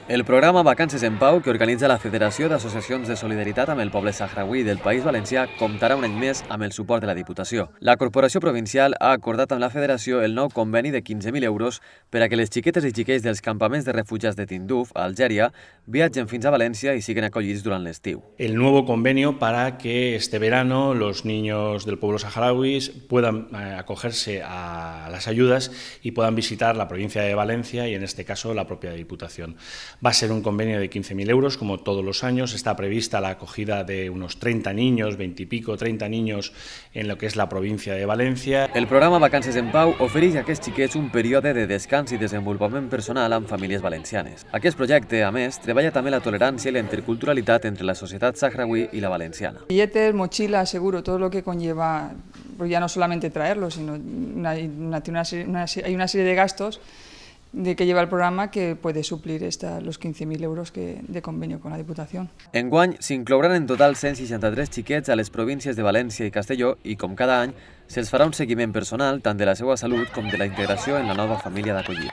El programa Vacances en Pau, que organitza la Federació d'Associacions de Solidaritat amb el Poble Sahrauí del País Valencià, comptarà un any més amb el suport de la Diputació. La Corporació Provincial ha acordat amb la Federació el nou conveni de 15.000 euros per a que les xiquetes i xiquets dels campaments de refugiats de Tinduf, a Algèria, viatgen fins a València y siguen acollits durant l'estiu. El nuevo convenio para que este verano los niños del pueblo saharaui puedan acogerse a las ayudas y puedan visitar la provincia de Valencia y en este caso la propia Diputación. Va a ser un convenio de 15.000 euros, como todos los años. Está prevista la acogida de unos 30 niños, 20 y pico, 30 niños en lo que es la provincia de Valencia. El programa Vacances en Pau ofereix a aquests xiquets un període de descans i desenvolupament personal amb famílies valencianes. Aquest projecte, a més, treballa també la tolerància i la interculturalitat entre la societat saharaui i la valenciana. Billetes, mochila, seguro, todo lo que conlleva, pues ya no solamente traerlo, sino hay una serie de gastos que lleva el programa que puede suplir los 15.000 euros de convenio con la Diputación. Enguany s'inclouran en total 163 xiquets a les províncies de València i Castelló i, com cada any, se'ls farà un seguiment personal tant de la seva salut com de la integració en la nova família d'acollida.